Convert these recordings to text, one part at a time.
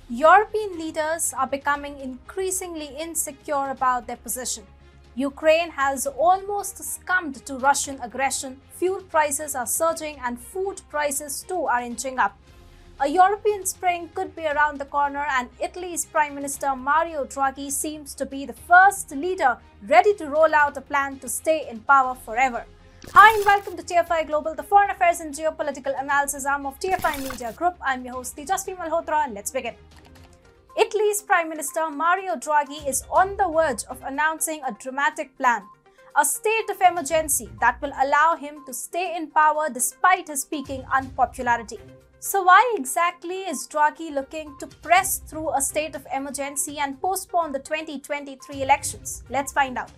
European leaders are becoming increasingly insecure about their position. Ukraine has almost succumbed to Russian aggression, fuel prices are surging, and food prices too are inching up. A European spring could be around the corner, and Italy's Prime Minister Mario Draghi seems to be the first leader ready to roll out a plan to stay in power forever. Hi and welcome to TFI Global, the foreign affairs and geopolitical analysis arm of TFI Media Group. I'm your host, Tejasvi Malhotra, and let's begin. Italy's Prime Minister Mario Draghi is on the verge of announcing a dramatic plan, a state of emergency that will allow him to stay in power despite his peaking unpopularity. So why exactly is Draghi looking to press through a state of emergency and postpone the 2023 elections? Let's find out.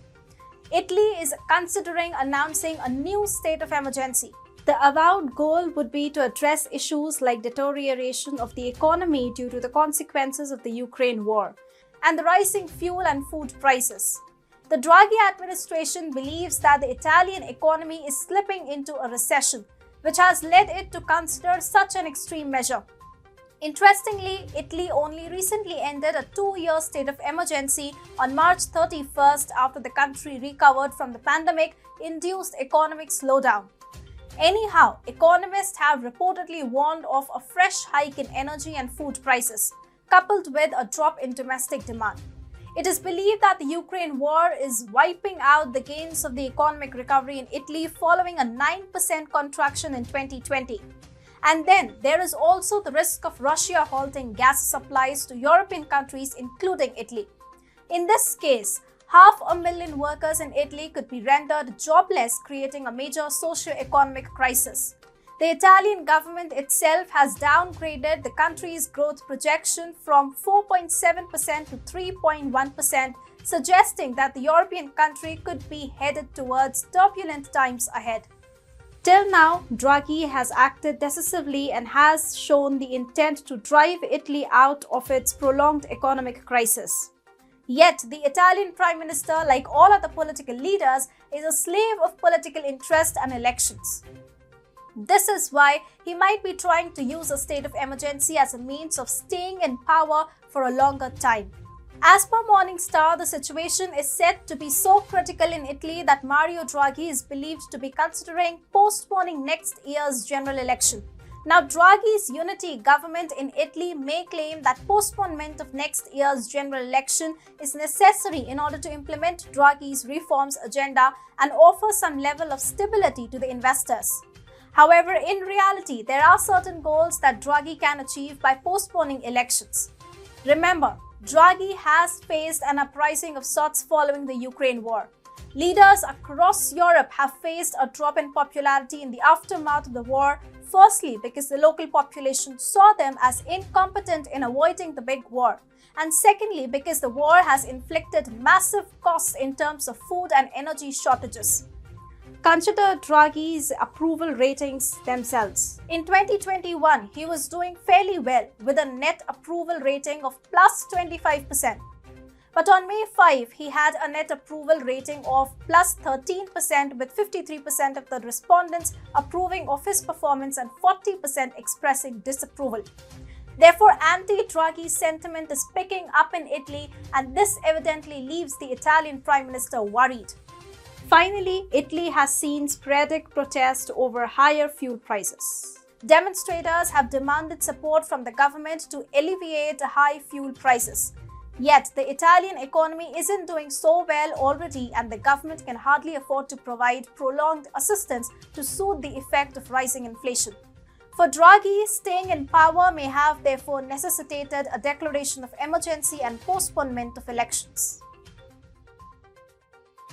Italy is considering announcing a new state of emergency. The avowed goal would be to address issues like deterioration of the economy due to the consequences of the Ukraine war and the rising fuel and food prices. The Draghi administration believes that the Italian economy is slipping into a recession, which has led it to consider such an extreme measure. Interestingly, Italy only recently ended a 2-year state of emergency on March 31st after the country recovered from the pandemic-induced economic slowdown. Anyhow, economists have reportedly warned of a fresh hike in energy and food prices, coupled with a drop in domestic demand. It is believed that the Ukraine war is wiping out the gains of the economic recovery in Italy following a 9% contraction in 2020. And then there is also the risk of Russia halting gas supplies to European countries, including Italy. In this case, 500,000 workers in Italy could be rendered jobless, creating a major socio-economic crisis. The Italian government itself has downgraded the country's growth projection from 4.7% to 3.1%, suggesting that the European country could be headed towards turbulent times ahead. Till now, Draghi has acted decisively and has shown the intent to drive Italy out of its prolonged economic crisis. Yet, the Italian Prime Minister, like all other political leaders, is a slave of political interest and elections. This is why he might be trying to use a state of emergency as a means of staying in power for a longer time. As per Morning Star, the situation is said to be so critical in Italy that Mario Draghi is believed to be considering postponing next year's general election. Now, Draghi's unity government in Italy may claim that postponement of next year's general election is necessary in order to implement Draghi's reforms agenda and offer some level of stability to the investors. However, in reality, there are certain goals that Draghi can achieve by postponing elections. Remember, Draghi has faced an uprising of sorts following the Ukraine war. Leaders across Europe have faced a drop in popularity in the aftermath of the war, firstly because the local population saw them as incompetent in avoiding the big war, and secondly because the war has inflicted massive costs in terms of food and energy shortages. Consider Draghi's approval ratings themselves. In 2021, he was doing fairly well with a net approval rating of plus 25%. But on May 5, he had a net approval rating of plus 13%, with 53% of the respondents approving of his performance and 40% expressing disapproval. Therefore, anti-Draghi sentiment is picking up in Italy, and this evidently leaves the Italian Prime Minister worried. Finally, Italy has seen sporadic protest over higher fuel prices. Demonstrators have demanded support from the government to alleviate high fuel prices. Yet, the Italian economy isn't doing so well already, and the government can hardly afford to provide prolonged assistance to soothe the effect of rising inflation. For Draghi, staying in power may have therefore necessitated a declaration of emergency and postponement of elections.